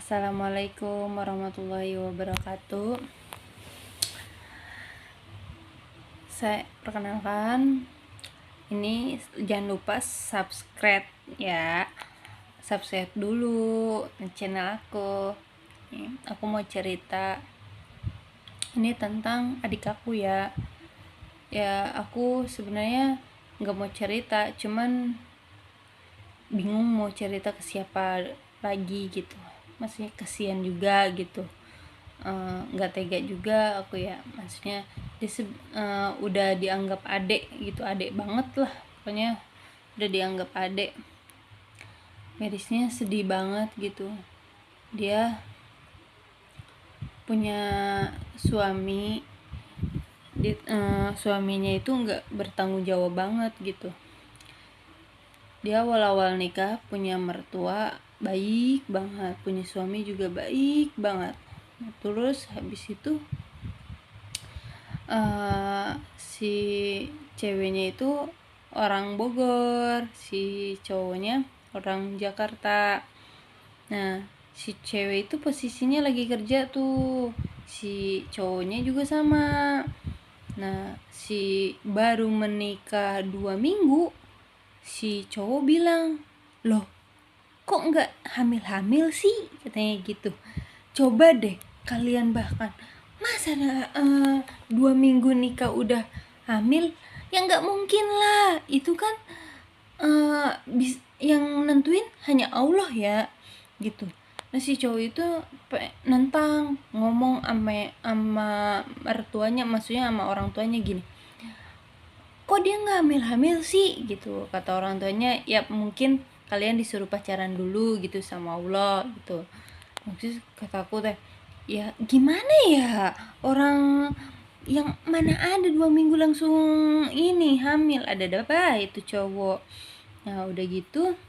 Assalamualaikum warahmatullahi wabarakatuh. Saya perkenalkan, ini jangan lupa subscribe ya. Subscribe dulu channel aku. Aku mau cerita ini tentang adik aku ya. Ya, aku sebenarnya nggak mau cerita, cuman bingung mau cerita ke siapa lagi gitu. Maksudnya kasihan juga gitu. Nggak tega juga aku ya, maksudnya dia udah dianggap adek gitu, adek banget lah pokoknya, udah dianggap adek. Mirisnya sedih banget gitu, dia punya suami, suaminya itu nggak bertanggung jawab banget gitu. Dia awal-awal nikah punya mertua baik banget, punya suami juga baik banget. Terus habis itu si ceweknya itu orang Bogor, si cowoknya orang Jakarta. Nah, si cewek itu posisinya lagi kerja tuh, si cowoknya juga sama. Nah, si baru menikah 2 minggu, si cowok bilang, loh kok nggak hamil-hamil sih, katanya gitu. Coba deh kalian, bahkan masa 2 minggu nikah udah hamil, ya nggak mungkin lah, itu kan yang nentuin hanya Allah ya gitu. Nah, si cowok itu nentang, ngomong sama mertuanya, maksudnya sama orang tuanya gini, kok dia nggak hamil-hamil sih gitu. Kata orang tuanya, ya mungkin kalian disuruh pacaran dulu gitu sama Allah gitu. Maksudnya kata aku teh, ya gimana ya, orang yang mana ada 2 minggu langsung ini hamil, ada apa itu cowok. Nah udah gitu,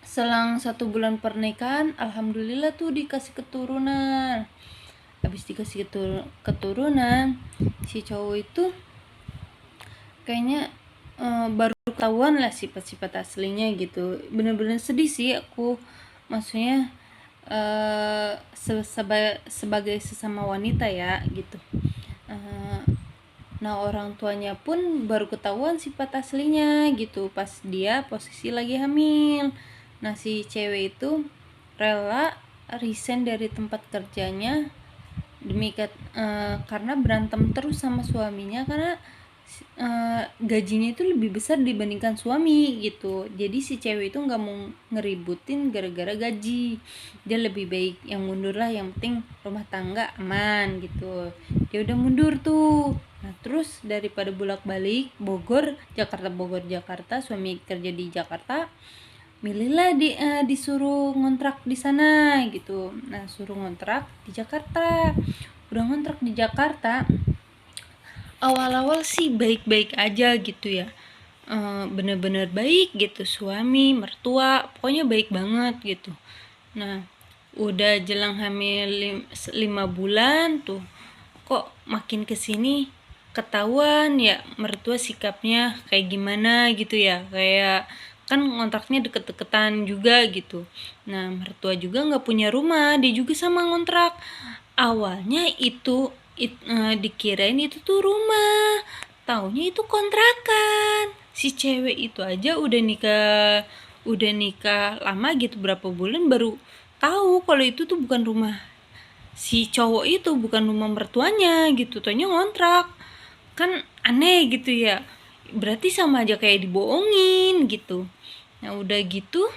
selang 1 bulan pernikahan, alhamdulillah tuh dikasih keturunan. Habis dikasih keturunan, si cowok itu kayaknya baru ketahuan lah sifat-sifat aslinya gitu. Bener-bener sedih sih aku, maksudnya sebagai sesama wanita ya gitu. Nah orang tuanya pun baru ketahuan sifat aslinya gitu pas dia posisi lagi hamil. Nah si cewek itu rela resign dari tempat kerjanya demi karena berantem terus sama suaminya, karena gajinya itu lebih besar dibandingkan suami gitu. Jadi si cewek itu nggak mau ngeributin gara-gara gaji, dia lebih baik yang mundur lah, yang penting rumah tangga aman gitu. Dia udah mundur tuh. Nah terus daripada bolak-balik Bogor Jakarta, suami kerja di Jakarta, milihlah disuruh ngontrak di sana gitu. Nah suruh ngontrak di Jakarta. Udah ngontrak di Jakarta, awal-awal sih baik-baik aja gitu ya, bener-bener baik gitu, suami mertua pokoknya baik banget gitu. Nah udah jelang hamil 5 bulan tuh, kok makin kesini ketahuan ya mertua sikapnya kayak gimana gitu ya, kayak kan ngontraknya deket-deketan juga gitu. Nah mertua juga nggak punya rumah, dia juga sama ngontrak. Awalnya itu dikirain itu tuh rumah, taunya itu kontrakan. Si cewek itu aja udah nikah lama gitu, berapa bulan baru tahu kalau itu tuh bukan rumah si cowok, itu bukan rumah mertuanya gitu, taunya ngontrak. Kan aneh gitu ya, berarti sama aja kayak dibohongin gitu. Nah udah gitu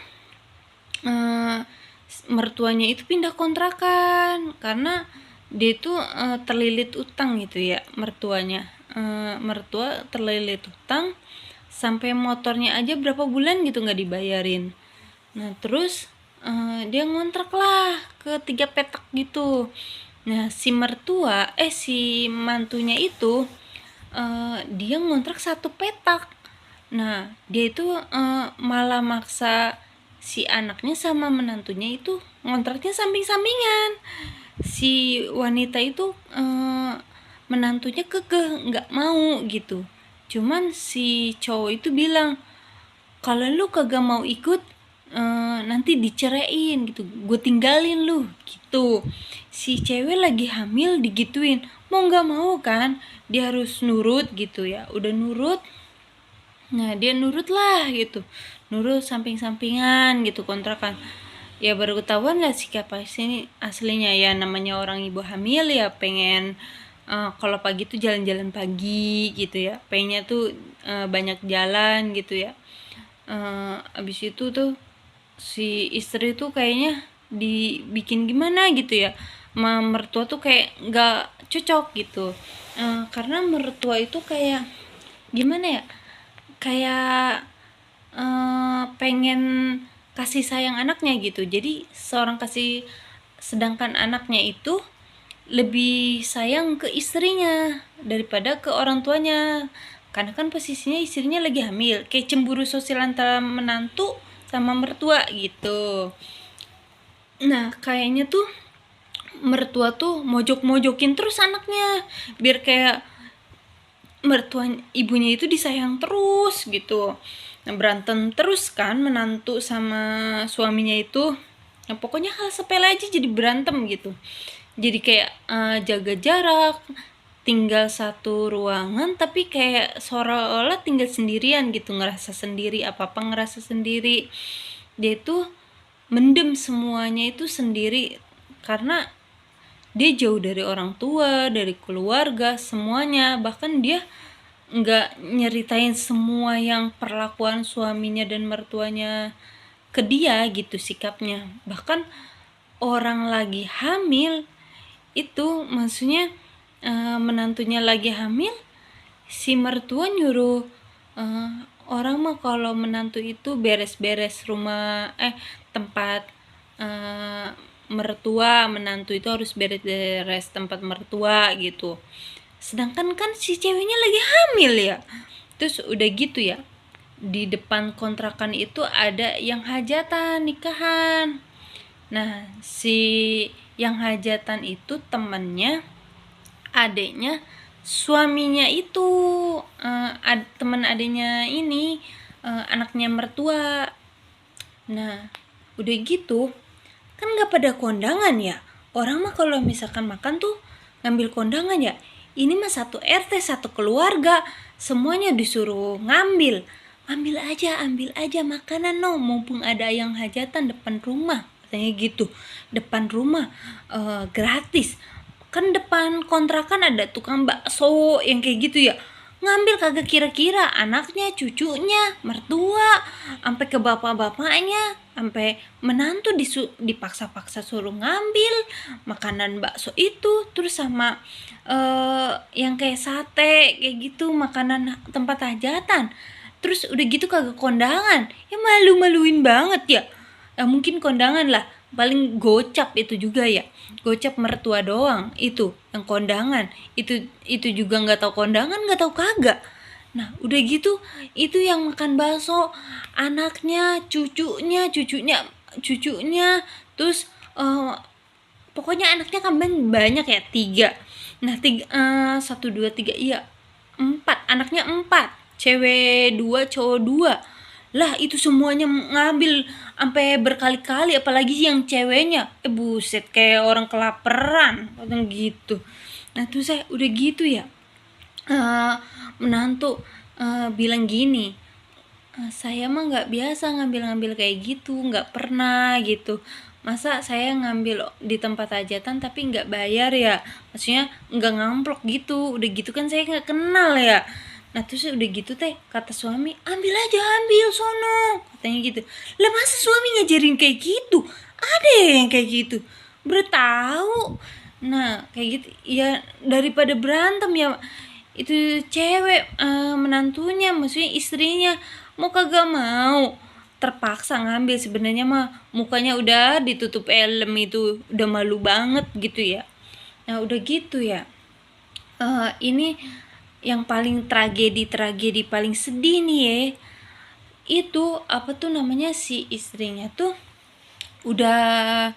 mertuanya itu pindah kontrakan karena dia itu terlilit utang gitu ya, mertuanya. Mertua terlilit utang sampai motornya aja berapa bulan gitu nggak dibayarin. Nah terus dia ngontrak lah ke 3 petak gitu. Nah si mantunya itu dia ngontrak 1 petak. Nah dia itu malah maksa si anaknya sama menantunya itu ngontraknya samping-sampingan. Si wanita itu menantunya kekeh nggak mau gitu. Cuman si cowok itu bilang, kalau lu kagak mau ikut, nanti diceraiin gitu, gue tinggalin lu gitu. Si cewek lagi hamil digituin, mau nggak mau kan dia harus nurut gitu ya. Udah nurut, nah dia nurut lah gitu, nurut samping-sampingan gitu kontrakan. Ya baru ketahuan lah sikap aslinya ya, namanya orang ibu hamil ya pengen kalau pagi tuh jalan-jalan pagi gitu ya, pengennya tuh banyak jalan gitu ya. Abis itu tuh si istri tuh kayaknya dibikin gimana gitu ya, sama mertua tuh kayak nggak cocok gitu. Karena mertua itu kayak gimana ya, kayak pengen kasih sayang anaknya gitu. Jadi sedangkan anaknya itu lebih sayang ke istrinya daripada ke orang tuanya, karena kan posisinya istrinya lagi hamil, kayak cemburu sosial antara menantu sama mertua gitu. Nah kayaknya tuh mertua tuh mojok-mojokin terus anaknya biar kayak mertua ibunya itu disayang terus gitu. Nah, berantem terus kan menantu sama suaminya itu. Nah, pokoknya hal sepele aja jadi berantem gitu. Jadi kayak jaga jarak, tinggal satu ruangan tapi kayak seolah-olah tinggal sendirian gitu, ngerasa sendiri, apa-apa ngerasa sendiri. Dia itu mendem semuanya itu sendiri karena dia jauh dari orang tua, dari keluarga, semuanya. Bahkan dia nggak nyeritain semua yang perlakuan suaminya dan mertuanya ke dia gitu sikapnya. Bahkan orang lagi hamil itu, maksudnya menantunya lagi hamil, si mertua nyuruh orang mah kalau menantu itu beres-beres rumah tempat mertua, menantu itu harus beres-beres tempat mertua gitu. Sedangkan kan si ceweknya lagi hamil ya. Terus udah gitu ya, di depan kontrakan itu ada yang hajatan nikahan. Nah si yang hajatan itu temennya adeknya suaminya itu, teman adeknya ini, anaknya mertua. Nah udah gitu kan nggak pada kondangan ya, orang mah kalau misalkan makan tuh ngambil kondangan ya. Ini mah satu RT satu keluarga semuanya disuruh ngambil ambil aja makanan no, mumpung ada yang hajatan depan rumah katanya gitu. Depan rumah gratis, kan depan kontrakan ada tukang bakso yang kayak gitu ya, ngambil kagak kira-kira anaknya, cucunya, mertua, sampai ke bapak-bapaknya, sampai menantu dipaksa-paksa suruh ngambil makanan bakso itu. Terus sama yang kayak sate kayak gitu, makanan tempat hajatan. Terus udah gitu kagak kondangan, ya malu-maluin banget ya. Mungkin kondangan lah paling gocap itu juga ya, gocap mertua doang itu yang kondangan. Itu juga nggak tahu kondangan, nggak tahu kagak. Nah udah gitu itu yang makan bakso anaknya, cucunya. Terus pokoknya anaknya kan banyak ya, 3. Nah 1 2 3 iya 4, anaknya 4, cewek 2 cowok 2 lah. Itu semuanya ngambil sampai berkali-kali, apalagi yang ceweknya buset kayak orang kelaparan gitu. Nah tuh saya udah gitu ya, menantu bilang gini, saya mah nggak biasa ngambil-ngambil kayak gitu, nggak pernah gitu. Masa saya ngambil di tempat hajatan tapi nggak bayar ya, maksudnya nggak ngamplok gitu. Udah gitu kan saya nggak kenal ya. Nah terus udah gitu teh kata suami, ambil aja, ambil sono katanya gitu. Lah masa suami ngajarin kayak gitu? Ada yang kayak gitu, bertahu. Nah kayak gitu ya, daripada berantem ya itu cewek menantunya, maksudnya istrinya mau kagak mau terpaksa ngambil. Sebenarnya mah mukanya udah ditutup elem, itu udah malu banget gitu ya. Nah udah gitu ya, ini yang paling tragedi paling sedih nih ya, itu apa tuh namanya, si istrinya tuh udah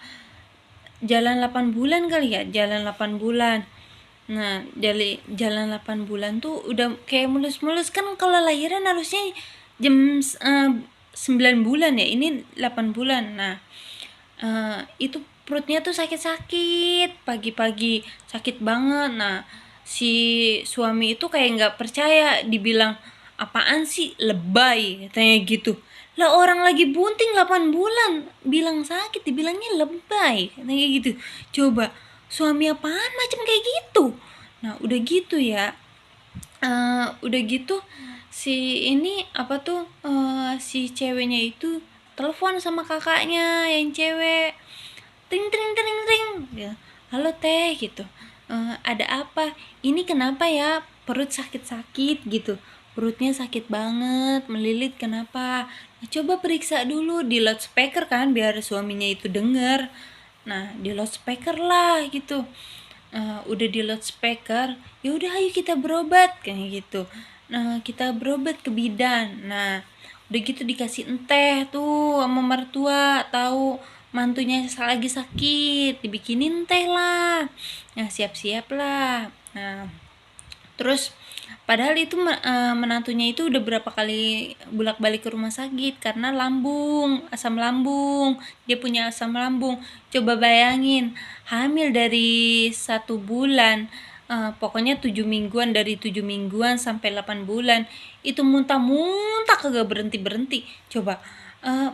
jalan 8 bulan kali ya, jalan 8 bulan. Nah jalan 8 bulan tuh udah kayak mulus-mulus kan. Kalau lahiran harusnya jam 9 bulan ya, ini 8 bulan. Nah, itu perutnya tuh sakit-sakit, pagi-pagi sakit banget. Nah, si suami itu kayak nggak percaya, dibilang, apaan sih, lebay, katanya gitu. Lah orang lagi bunting 8 bulan bilang sakit, dibilangnya lebay, katanya gitu. Coba, suami apaan macam kayak gitu. Nah udah gitu ya, udah gitu si ini apa tuh, si ceweknya itu telepon sama kakaknya yang cewek, ting ting ting ting ya, halo teh gitu. Ada apa ini, kenapa ya perut sakit-sakit gitu, perutnya sakit banget melilit, kenapa? Nah, coba periksa dulu di loudspeaker kan biar suaminya itu denger. Nah di loudspeaker lah gitu. Udah di loudspeaker, ya udah ayo kita berobat kayak gitu. Nah kita berobat ke bidan. Nah udah gitu dikasih teh tuh sama mertua, tahu mantunya lagi sakit, dibikinin teh lah. Nah siap-siap lah. Nah terus padahal itu menantunya itu udah berapa kali bolak-balik ke rumah sakit karena asam lambung, dia punya asam lambung. Coba bayangin, hamil dari 1 bulan, pokoknya 7 mingguan, dari 7 mingguan sampai 8 bulan itu muntah-muntah kagak berhenti-berhenti. Coba,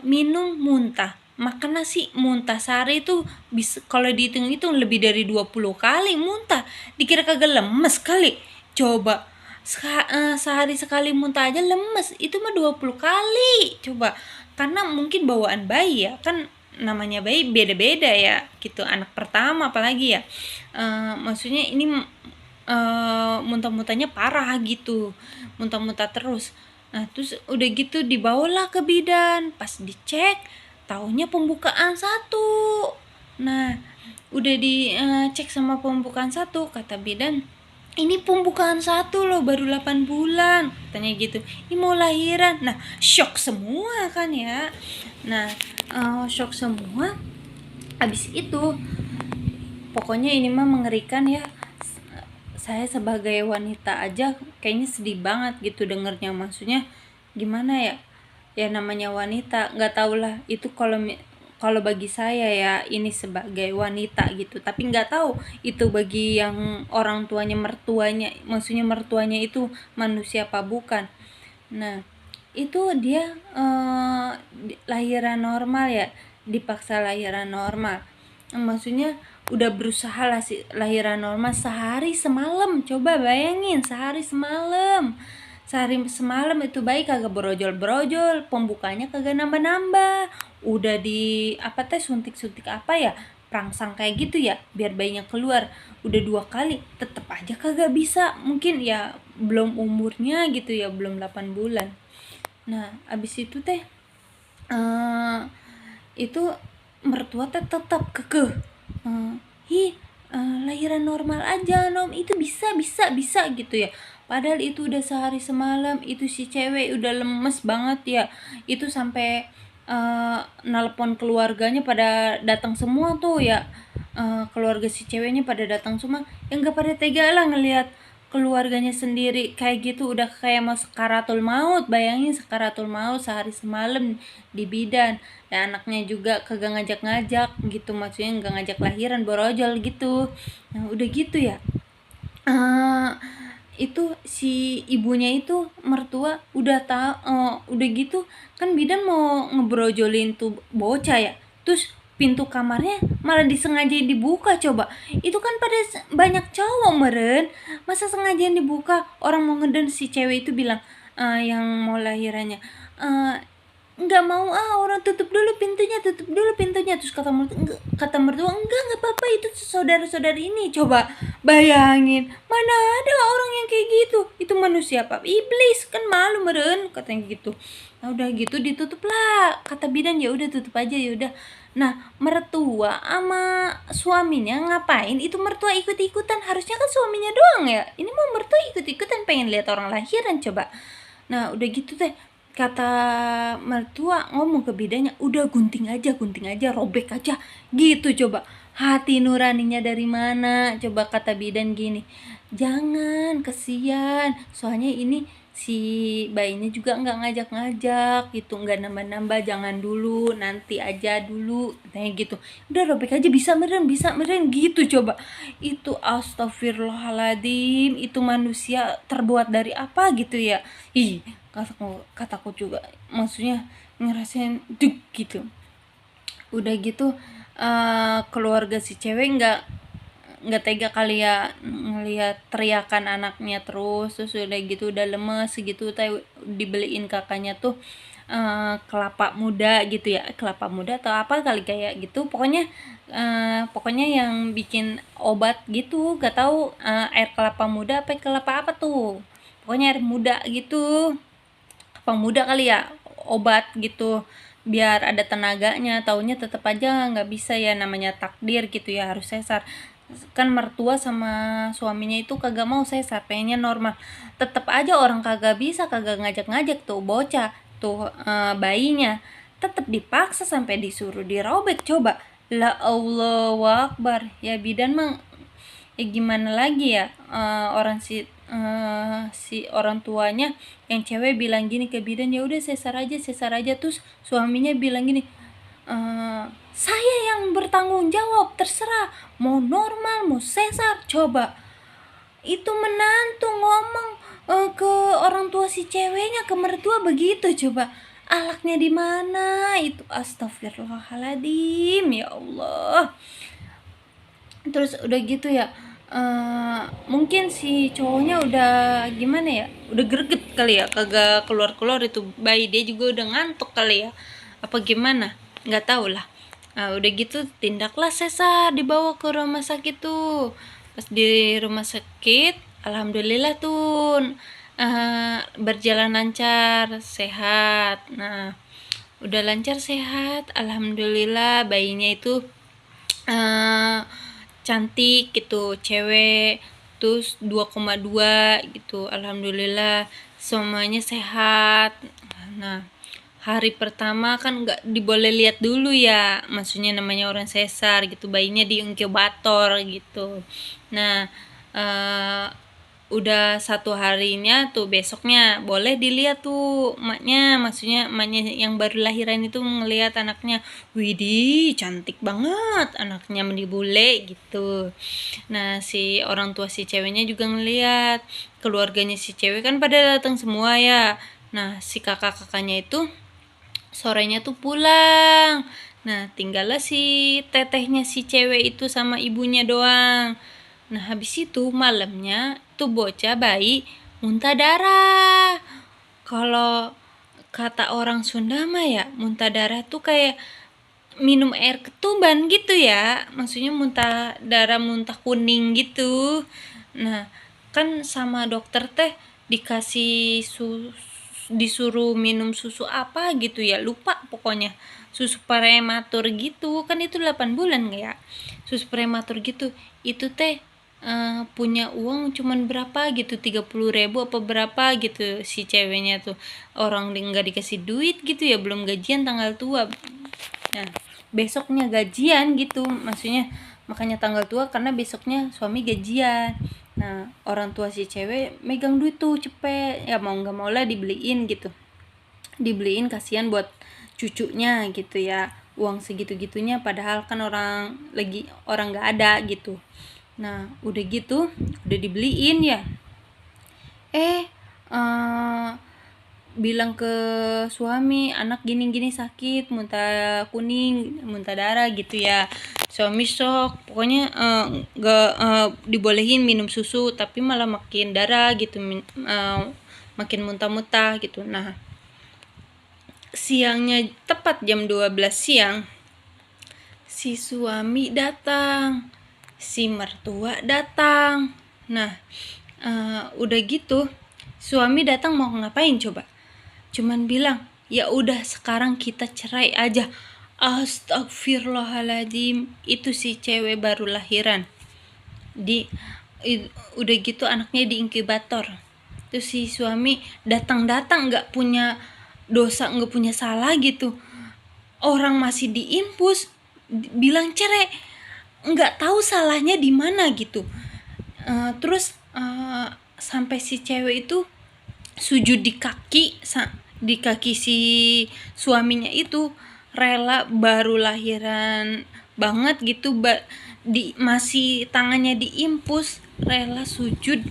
minum muntah, makan nasi muntah, sehari itu bisa kalau dihitung-hitung lebih dari 20 kali muntah, dikira kagak lemes kali. Coba sehari sekali muntah aja lemes, itu mah 20 kali. Coba, karena mungkin bawaan bayi ya, kan namanya bayi beda-beda ya gitu, anak pertama apalagi ya. Maksudnya ini muntah-muntahnya parah gitu, muntah-muntah terus. Nah terus udah gitu dibawalah ke bidan, pas dicek taunya pembukaan 1. Nah udah dicek sama pembukaan 1, kata bidan, ini pembukaan 1 loh, baru 8 bulan, katanya gitu, ini mau lahiran. Nah shock semua kan ya. Nah shock semua. Abis itu pokoknya ini mah mengerikan ya. Saya sebagai wanita aja kayaknya sedih banget gitu dengernya. Maksudnya gimana ya, ya namanya wanita, nggak tau lah itu. Kalau bagi saya ya ini sebagai wanita gitu, tapi nggak tahu itu bagi yang orang tuanya, mertuanya, maksudnya mertuanya itu manusia apa bukan. Nah itu dia lahiran normal ya, dipaksa lahiran normal. Maksudnya udah berusaha lah si lahiran normal sehari semalam. Coba bayangin, sehari semalam itu bayi kagak brojol-brojol, pembukanya kagak nambah-nambah. Udah di apa teh, suntik-suntik apa ya, perangsang kayak gitu ya biar bayinya keluar, udah 2 kali tetep aja kagak bisa. Mungkin ya belum umurnya gitu ya, belum 8 bulan. Nah abis itu teh itu mertua teh tetap kekeh, lahiran normal aja nom, itu bisa gitu ya. Padahal itu udah sehari semalam, itu si cewek udah lemes banget ya. Itu sampai nelpon keluarganya pada datang semua tuh ya. Keluarga si ceweknya pada datang semua, yang gak pada tega lah ngelihat keluarganya sendiri kayak gitu, udah kayak mau sakaratul maut. Bayangin sakaratul maut sehari semalam di bidan, dan anaknya juga kagak ngajak-ngajak gitu, maksudnya nggak ngajak lahiran, borojol gitu. Nah udah gitu ya, itu si ibunya itu mertua udah tahu, udah gitu kan bidan mau ngebrojolin tuh bocah ya, terus pintu kamarnya malah disengajain dibuka. Coba, itu kan pada banyak cowok meren, masa sengajain dibuka. Orang mau ngeden, si cewek itu bilang, yang mau lahirannya, nggak mau, orang tutup dulu pintunya. Terus kata mertua enggak apa-apa, itu saudara-saudara ini. Coba bayangin, mana ada orang yang kayak gitu, itu manusia apa, iblis kan, malu meren, katanya gitu. Nah udah gitu ditutup lah, kata bidan ya udah tutup aja, ya udah. Nah mertua sama suaminya ngapain itu mertua ikut-ikutan, harusnya kan suaminya doang ya, ini mau mertua ikut-ikutan pengen lihat orang lahiran. Coba. Nah udah gitu teh, kata mertua ngomong ke bidannya, udah gunting aja, robek aja gitu. Coba, hati nuraninya dari mana? Coba, kata bidan gini, jangan, kesian, soalnya ini si bayinya juga nggak ngajak-ngajak gitu, nggak nambah-nambah, jangan dulu, nanti aja dulu katanya gitu. Udah robek aja, bisa meren gitu. Coba itu, astagfirullahaladzim, itu manusia terbuat dari apa gitu ya. Ih, kataku juga, maksudnya ngerasain duk gitu. Udah gitu keluarga si cewek nggak tega kali ya ngelihat teriakan anaknya terus udah gitu udah lemes gitu, dibeliin kakaknya tuh kelapa muda gitu ya, kelapa muda atau apa kali kayak gitu, pokoknya yang bikin obat gitu, gak tahu air kelapa muda apa kelapa apa tuh, pokoknya air muda gitu, kelapa muda kali ya, obat gitu biar ada tenaganya. Taunya tetap aja nggak bisa ya, namanya takdir gitu ya, harus sesar. Kan mertua sama suaminya itu kagak mau sesar, pengennya normal. Tetap aja orang kagak bisa, kagak ngajak-ngajak tuh bocah tuh bayinya, tetap dipaksa sampai disuruh dirobek. Coba, la Allahu Akbar ya, bidan mah ya gimana lagi ya. Si orang tuanya yang cewek bilang gini ke bidan, ya udah sesar aja. Terus suaminya bilang gini, saya yang bertanggung jawab, terserah mau normal mau sesar. Coba itu menantu ngomong ke orang tua si ceweknya, ke mertua begitu. Coba alaknya di mana itu, astagfirullahaladzim, ya Allah. Terus udah gitu ya, mungkin si cowoknya udah gimana ya, udah greget kali ya, kagak keluar itu bayi, dia juga udah ngantuk kali ya, apa gimana, nggak tahu lah. Udah gitu tindaklah sesar, dibawa ke rumah sakit tuh. Pas di rumah sakit, alhamdulillah tuh berjalan lancar, sehat. Nah, udah lancar sehat, alhamdulillah. Bayinya itu cantik gitu, cewek, terus 2,2 gitu, alhamdulillah semuanya sehat. Nah, hari pertama kan nggak diboleh lihat dulu ya, maksudnya namanya orang sesar gitu, bayinya di inkubator gitu. Nah, udah satu harinya tuh, besoknya boleh dilihat tuh emaknya, maksudnya emaknya yang baru lahiran itu ngelihat anaknya, widih cantik banget anaknya, meni bule gitu. Nah, si orang tua si ceweknya juga ngelihat, keluarganya si cewek kan pada datang semua ya. Nah, si kakak-kakaknya itu sorenya tuh pulang. Nah, tinggallah si tetehnya si cewek itu sama ibunya doang. Nah, habis itu malamnya tuh bocah bayi muntah darah. Kalau kata orang Sunda mah ya, muntah darah tuh kayak minum air ketuban gitu ya. Maksudnya muntah darah, muntah kuning gitu. Nah, kan sama dokter teh dikasih disuruh minum susu apa gitu ya, lupa pokoknya. Susu prematur gitu. Kan itu 8 bulan ya. Susu prematur gitu. Itu teh punya uang cuman berapa gitu, 30.000 apa berapa gitu si ceweknya tuh, orang nggak dikasih duit gitu ya, belum gajian tanggal tua. Nah, besoknya gajian gitu, maksudnya makanya tanggal tua karena besoknya suami gajian. Nah, orang tua si cewek megang duit tuh cepet ya, mau nggak mau lah dibeliin gitu, dibeliin kasihan buat cucunya gitu ya, uang segitu-gitunya padahal kan orang nggak ada gitu. Nah, udah gitu udah dibeliin ya, eh bilang ke suami, anak gini-gini sakit, muntah kuning, muntah darah gitu ya. Suami shock, pokoknya gak dibolehin minum susu, tapi malah makin darah gitu, makin muntah-muntah gitu. Nah, siangnya tepat jam 12 siang si suami datang, si mertua datang. Nah, udah gitu suami datang mau ngapain coba? Cuman bilang, ya udah sekarang kita cerai aja. Astagfirullahaladzim, itu si cewek baru lahiran. Udah gitu anaknya di inkubator. Terus si suami datang nggak punya dosa, nggak punya salah gitu. Orang masih diinfus, bilang cerai, nggak tahu salahnya di mana gitu. Terus sampai si cewek itu sujud di kaki si suaminya itu, rela baru lahiran banget gitu, masih tangannya diimpus, rela sujud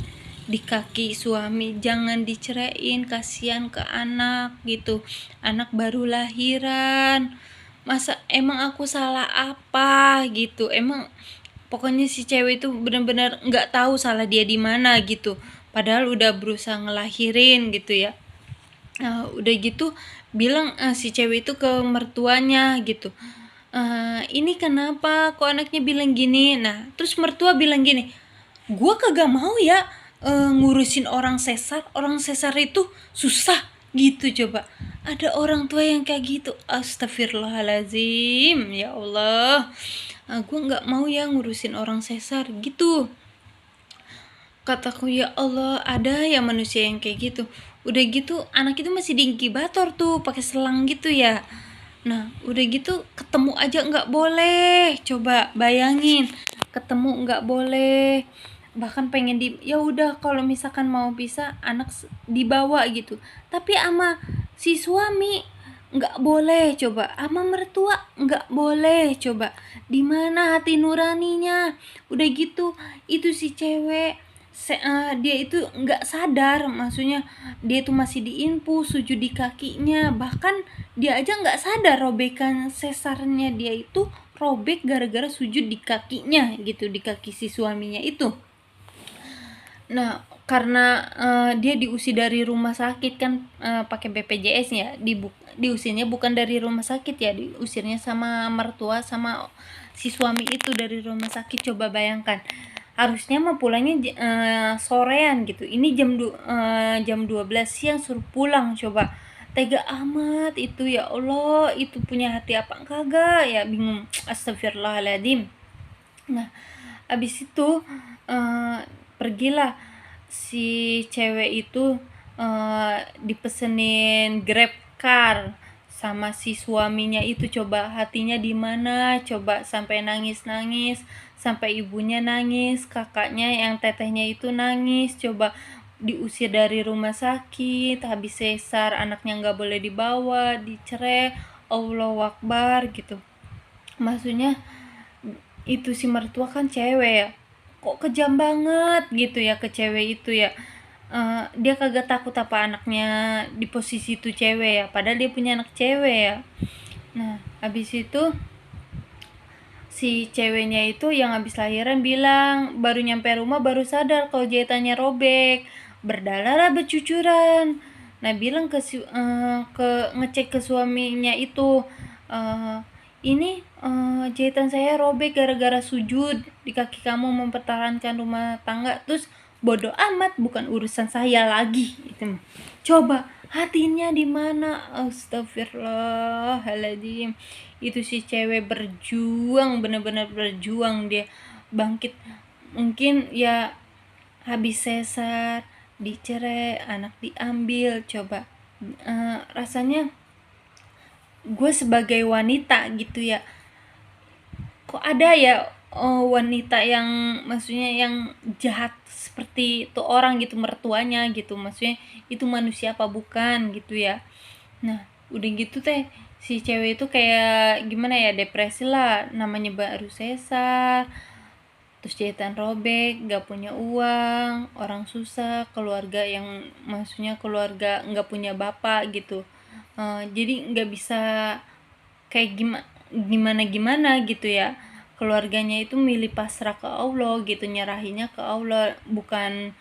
di kaki suami, jangan diceraiin, kasihan ke anak gitu, anak baru lahiran, masa emang aku salah apa gitu. Emang pokoknya si cewek itu benar-benar nggak tahu salah dia di mana gitu, padahal udah berusaha ngelahirin gitu ya. Nah, udah gitu bilang si cewek itu ke mertuanya gitu, ini kenapa kok anaknya bilang gini. Nah terus mertua bilang gini, gua kagak mau ya ngurusin orang sesar itu susah gitu. Coba ada orang tua yang kayak gitu, astagfirullahalazim, ya Allah. Gua nggak mau ya ngurusin orang sesar gitu. Kataku, ya Allah, ada ya manusia yang kayak gitu. Udah gitu anak itu masih di inkubator tuh pakai selang gitu ya. Nah udah gitu ketemu aja nggak boleh, coba bayangin, ketemu nggak boleh, bahkan pengen ya udah kalau misalkan mau pisah anak dibawa gitu, tapi ama si suami nggak boleh, coba ama mertua nggak boleh, coba di mana hati nuraninya. Udah gitu itu si cewek dia itu nggak sadar, maksudnya dia itu masih diinfus sujud di kakinya, bahkan dia aja nggak sadar robekan sesarnya dia itu robek gara-gara sujud di kakinya gitu, di kaki si suaminya itu. Nah karena dia diusir dari rumah sakit kan, pakai BPJS ya, diusirnya bukan dari rumah sakit ya, diusirnya sama mertua sama si suami itu dari rumah sakit. Coba bayangkan, harusnya mah pulangnya sorean gitu, ini jam 12 siang suruh pulang. Coba tega amat itu, ya Allah, itu punya hati apa kagak ya, bingung, astagfirullahaladzim. Nah abis itu pergilah si cewek itu, dipesenin grab car sama si suaminya itu. Coba hatinya di mana, coba sampai nangis, sampai ibunya nangis, kakaknya yang tetehnya itu nangis. Coba diusir dari rumah sakit, habis sesar, anaknya nggak boleh dibawa, dicerai, Allahu Akbar gitu. Maksudnya itu si mertua kan cewek ya, kok kejam banget gitu ya ke cewek itu ya. Dia kagak takut apa anaknya di posisi itu cewek ya, padahal dia punya anak cewek ya. Nah habis itu si ceweknya itu yang habis lahiran bilang baru nyampe rumah baru sadar kalau jahitannya robek, berdarah bercucuran. Nah bilang ke ngecek ke suaminya itu, ini jahitan saya robek gara-gara sujud di kaki kamu mempertahankan rumah tangga. Terus bodoh amat, bukan urusan saya lagi itu. Coba hatinya di mana, astagfirullahaladzim. Itu si cewek berjuang, bener-bener berjuang, dia bangkit. Mungkin ya habis sesar, dicerai, anak diambil. Coba rasanya gue sebagai wanita gitu ya, kok ada ya wanita yang maksudnya yang jahat seperti itu orang gitu, mertuanya gitu, maksudnya itu manusia apa bukan gitu ya. Nah udah gitu teh si cewek itu kayak gimana ya, depresi lah, namanya baru sesar, terus jahitan robek, gak punya uang, orang susah, keluarga yang maksudnya keluarga gak punya bapak gitu. Jadi gak bisa kayak gimana gitu ya, keluarganya itu milih pasrah ke Allah gitu, nyerahinnya ke Allah, bukan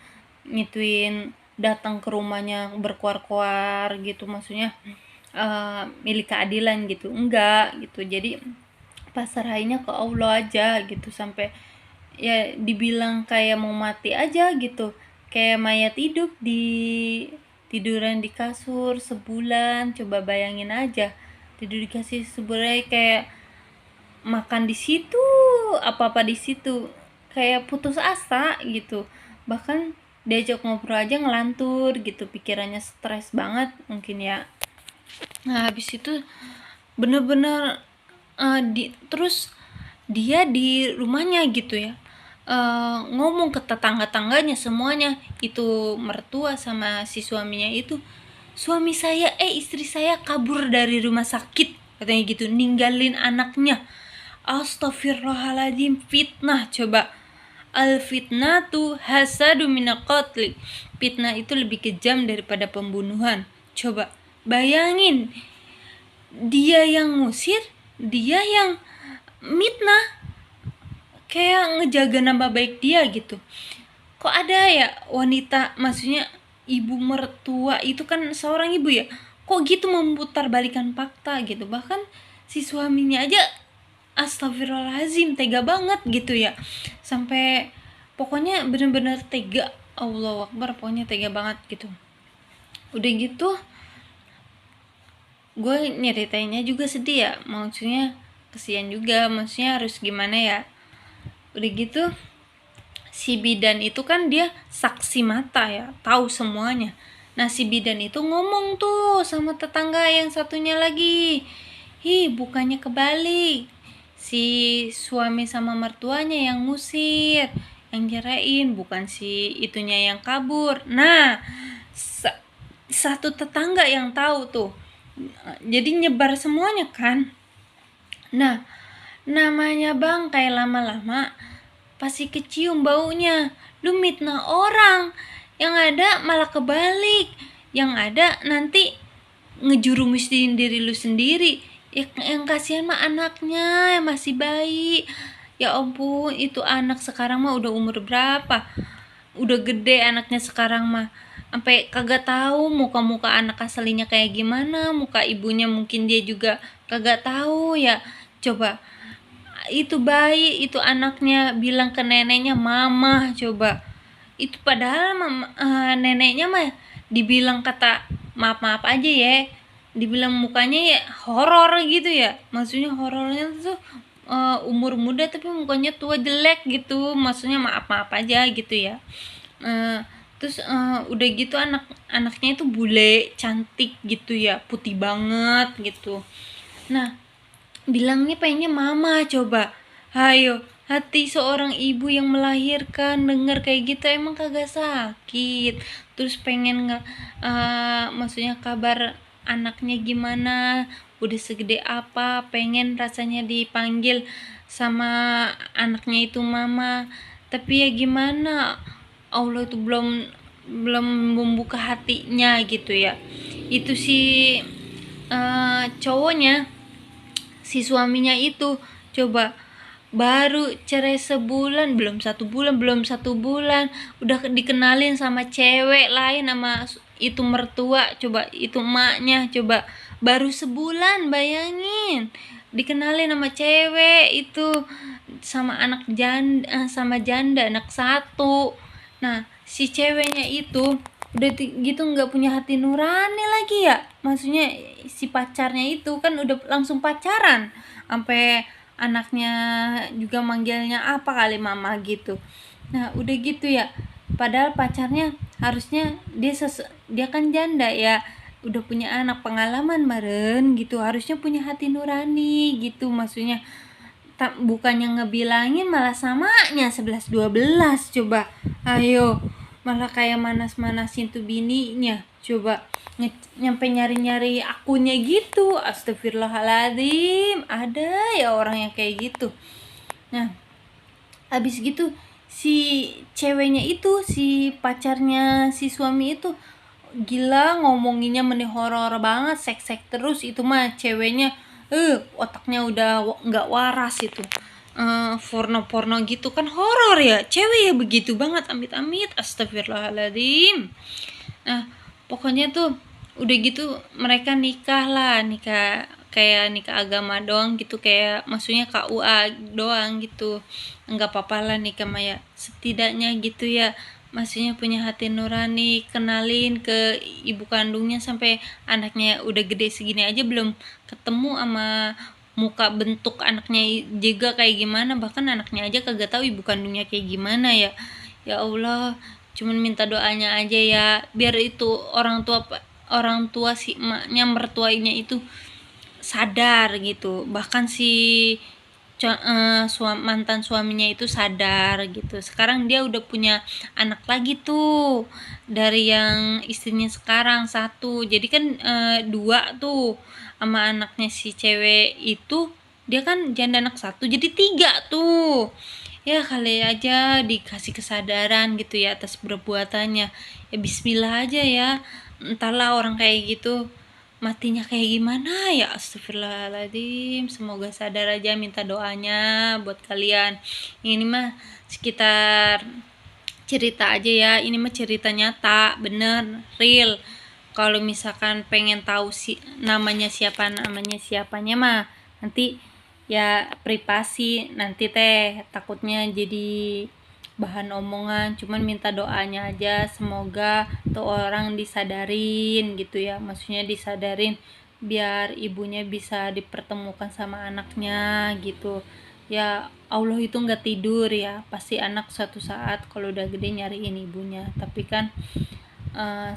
ngituin datang ke rumahnya berkuar-kuar gitu, maksudnya milih keadilan gitu, enggak gitu. Jadi pasrahinnya ke Allah aja gitu, sampai ya dibilang kayak mau mati aja gitu, kayak mayat hidup di tiduran di kasur sebulan. Coba bayangin aja, tidur di kasur sebulan, kayak makan di situ, apa-apa di situ, kayak putus asa gitu. Bahkan diajak ngobrol aja ngelantur gitu, pikirannya stres banget mungkin ya. Nah habis itu bener-bener terus dia di rumahnya gitu ya, ngomong ke tetangga-tangganya semuanya, itu mertua sama si suaminya itu, suami saya istri saya kabur dari rumah sakit, katanya gitu, ninggalin anaknya. Astagfirullahaladzim, fitnah coba. Al fitnatu hasadu mina qatli. Fitnah itu lebih kejam daripada pembunuhan. Coba bayangin, dia yang ngusir, dia yang mitnah, kayak ngejaga nama baik dia gitu. Kok ada ya wanita, maksudnya ibu mertua itu kan seorang ibu ya, kok gitu memutarbalikkan fakta gitu. Bahkan si suaminya aja astagfirullahaladzim, tega banget gitu ya, sampai pokoknya bener-bener tega. Allahu Akbar, pokoknya tega banget gitu. Udah gitu gue nyeritainnya juga sedih ya, maksudnya kesian juga, maksudnya harus gimana ya. Udah gitu si bidan itu kan dia saksi mata ya, tahu semuanya. Nah si bidan itu ngomong tuh sama tetangga yang satunya lagi, bukannya kebalik, si suami sama mertuanya yang ngusir, yang nyerain, bukan si itunya yang kabur. Nah satu tetangga yang tahu tuh, jadi nyebar semuanya kan. Nah namanya bangkai lama-lama pasti kecium baunya. Lu mitnah orang, yang ada malah kebalik, yang ada nanti ngejurumusin diri lu sendiri. Yang kasihan mah anaknya yang masih bayi. Ya ampun, itu anak sekarang mah udah umur berapa, udah gede anaknya sekarang mah, sampai kagak tahu muka-muka anak aslinya kayak gimana, muka ibunya mungkin dia juga kagak tahu ya. Coba itu bayi, itu anaknya bilang ke neneknya mama, coba itu padahal neneknya mah dibilang kata maaf aja ya, dibilang mukanya ya horor gitu ya, maksudnya horornya tuh umur muda tapi mukanya tua jelek gitu, maksudnya maaf aja gitu ya. Terus udah gitu anaknya itu bule cantik gitu ya, putih banget gitu. Nah bilangnya pengennya mama, coba hayo, hati seorang ibu yang melahirkan denger kayak gitu emang kagak sakit. Terus pengen maksudnya kabar anaknya gimana, udah segede apa, pengen rasanya dipanggil sama anaknya itu mama. Tapi ya gimana, Allah itu belum membuka hatinya gitu ya. Itu si cowoknya, si suaminya itu, coba baru cerai sebulan, belum satu bulan udah dikenalin sama cewek lain, sama itu mertua, coba itu emaknya, coba baru sebulan, bayangin dikenalin sama cewek itu, sama anak janda, sama janda anak satu. Nah si ceweknya itu udah gitu nggak punya hati nurani lagi ya, maksudnya si pacarnya itu kan udah langsung pacaran, sampai anaknya juga manggilnya apa kali mama gitu. Nah udah gitu ya, padahal pacarnya harusnya dia kan janda ya, udah punya anak, pengalaman meren gitu, harusnya punya hati nurani gitu, maksudnya bukannya ngebilangin malah samanya 11-12, coba ayo, malah kayak manas-manasin tuh bininya, coba nyampe nyari-nyari akunnya gitu. Astagfirullahaladzim, ada ya orang yang kayak gitu. Nah habis gitu si ceweknya itu, si pacarnya si suami itu gila, ngomonginnya meni horor banget, sek terus itu mah ceweknya. Otaknya udah nggak waras itu, porno gitu kan, horor ya, cewek ya begitu banget, amit-amit, astagfirullahaladzim. Nah pokoknya tuh udah gitu mereka nikah kayak nikah agama doang gitu, kayak maksudnya KUA doang gitu, nggak apa-apa lah nikah maya setidaknya gitu ya, maksudnya punya hati nurani, kenalin ke ibu kandungnya, sampai anaknya udah gede segini aja belum ketemu sama muka bentuk anaknya juga kayak gimana, bahkan anaknya aja kagak tahu ibu kandungnya kayak gimana ya. Ya Allah, cuman minta doanya aja ya, biar itu orang tua si emaknya, mertuainya itu sadar gitu. Bahkan si mantan suaminya itu sadar gitu. Sekarang dia udah punya anak lagi tuh dari yang istrinya sekarang satu. Jadi kan dua tuh sama anaknya si cewek itu, dia kan janda anak satu jadi tiga tuh. Ya kali aja dikasih kesadaran gitu ya atas perbuatannya. Ya bismillah aja ya. Entahlah orang kayak gitu matinya kayak gimana ya, astagfirullahaladzim. Semoga sadar aja, minta doanya buat kalian. Ini mah sekitar cerita aja ya, ini mah cerita nyata, bener, real. Kalau misalkan pengen tahu namanya siapanya mah nanti ya privasi, nanti teh takutnya jadi bahan omongan. Cuman minta doanya aja, semoga tuh orang disadarin gitu ya, maksudnya disadarin biar ibunya bisa dipertemukan sama anaknya gitu ya. Allah itu nggak tidur ya, pasti anak suatu saat kalau udah gede nyariin ibunya. Tapi kan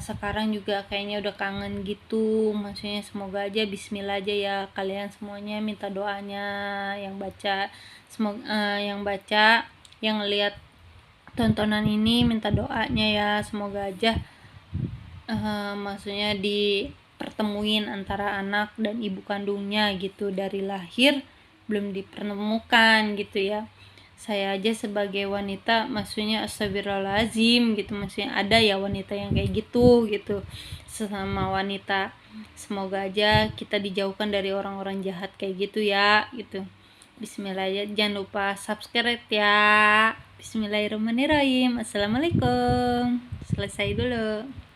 sekarang juga kayaknya udah kangen gitu, maksudnya semoga aja, bismillah aja ya kalian semuanya, minta doanya yang baca, semoga yang lihat tontonan ini minta doanya ya, semoga aja maksudnya dipertemuin antara anak dan ibu kandungnya gitu, dari lahir belum dipertemukan gitu ya. Saya aja sebagai wanita maksudnya astagfirullahaladzim gitu, maksudnya ada ya wanita yang kayak gitu sesama wanita. Semoga aja kita dijauhkan dari orang-orang jahat kayak gitu ya gitu. Bismillah ya, jangan lupa subscribe ya. Bismillahirrahmanirrahim. Assalamualaikum. Selesai dulu.